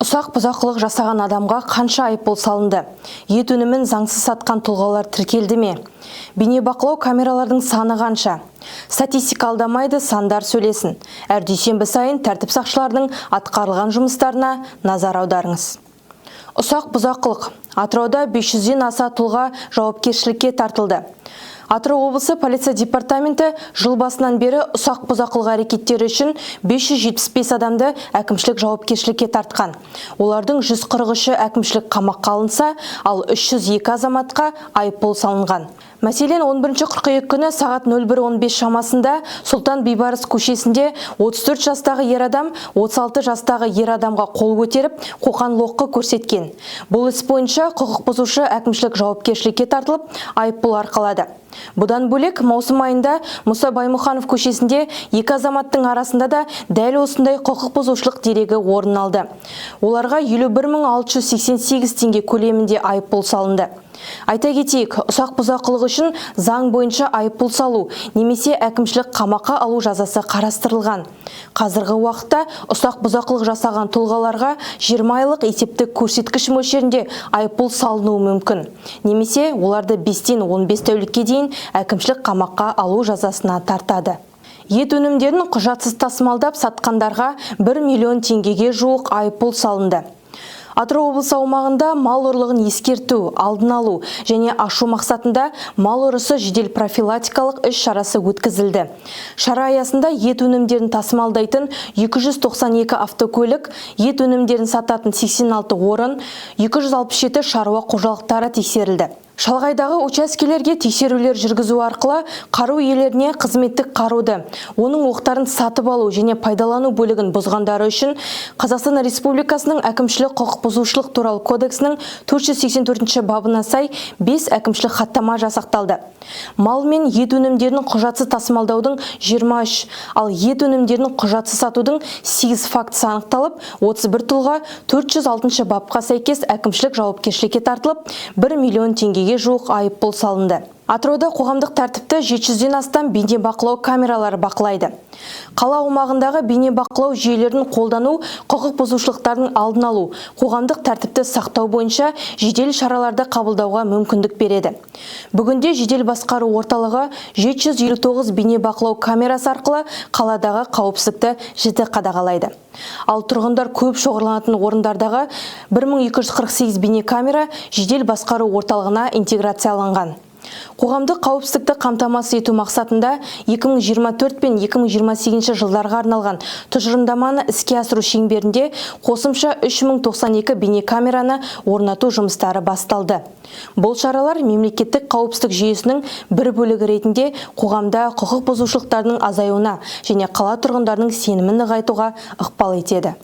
Ұсақ бұзақылық жасаған адамға қанша айыппұл салынды? Ет өнімін заңсыз сатқан тұлғалар тіркелді ме? Бейнебақылау камералардың саны қанша? Статистика алдамайды, сандар сөйлесін. Әр дүйсенбі сайын тәртіп сақшыларының атқарылған жұмыстарына назар аударыңыз. Ұсақ бұзақылық. Атырауда 500-ден аса тұлға жауапкершілікке тартылды. Атырау облысы полиция департаменті жыл басынан бері ұсақ бұзақылық әрекеттері үшін 575 адамды әкімшілік жауапкершілікке тартқан. Олардың 143-і әкімшілік қамаққа алынса, ал 302 азаматқа айыппұл салынған. Мәселен, 11 қыркүйек күні сағат 01:15 шамасында Сұлтан Бейбарыс көшесінде 34 жастағы ер адам 36 жастағы ер адамға қол көтеріп, қоқан-лоққы көрсеткен. Бұл іс бойынша құқық бұзушы әкімшілік жауапкершілікке тартылып, айыппұл арқалады. Бұдан бөлек, маусым айында Мұса Баймұханов көшесінде екі азаматтың арасында да дәл осындай құқық бұзушылық дерегі орын алды. Оларға 51.688 теңге көлемінде айыппұл салынды. Айта кетейік, ұсақ бұзақылық үшін заң бойынша айыппұл салу немесе әкімшілік қамаққа алу жазасы қарастырылған. Қазіргі уақытта ұсақ бұзақылық жасаған тұлғаларға 20 айлық есептік көрсеткіш мөлшерінде айыппұл салынуы мүмкін. Немесе оларды 5-тен 15 тәулікке дейін әкімшілік қамаққа алу жазасына тартады. Ет өнімдерін құжатсыз тасымалдап сатқандарға 1 миллион теңгеге жуық айыппұл салынды. Атырау облысы аумағында мал ұрлығын ескерту, алдын алу және ашу мақсатында мал ұрысы жедел профилактикалық іс шарасы өткізілді. Шара аясында ет өнімдерін тасымалдайтын 292 автокөлік, ет өнімдерін сататын 86 орын, 267 шаруа қожалықтары тексерілді. Шалғайдағы учаскелерге тексерулер жүргізу арқылы қару иелеріне қызметтік қаруды, оның оқтарын сатып алу және пайдалану бөлігін бұзғандары үшін Қазақстан Республикасының әкімшілік құқық бұзушылық туралы кодексінің 484 бабына сай 5 әкімшілік хаттама жасақталды. Мал мен ет өнімдерін құжатсыз тасымалдаудың 23, ал ет өнімдерін құжатсыз сатудың 8 фактісі анықталып, 31 тұлға 406 бапқа сәйкес әкімшілік жауапкершілікке тартылып, 1 миллион теңгеге жуық айыппұл салынды. Атырауда қоғамдық тәртіпті 700-ден астам бейнебақылау камералары бақылайды. Қала аумағындағы бейнебақылау жүйелерін қолдану құқық бұзушылықтардың алдын алу, қоғамдық тәртіпті сақтау бойынша жедел шараларды қабылдауға мүмкіндік береді. Бүгінде жедел басқару орталығы 759 бейнебақылау камерасы арқылы қаладағы қауіпсіздікті жіті қадағалайды. Ал тұрғындар көп шоғырланатын орындардағы 1248 бейнекамера жедел басқару орталығына интеграцияланған. Қоғамдық қауіпсіздікті қамтамасыз ету мақсатында 2024 пен 2028 жылдарға арналған тұжырымдаманы іске асыру шеңберінде қосымша 3092 бейнекамераны орнату жұмыстары басталды. Бұл шаралар мемлекеттік қауіпсіздік жүйесінің бір бөлігі ретінде қоғамда құқық бұзушылықтардың азаюына және қала тұрғындарының сенімін нығайтуға ықпал етеді.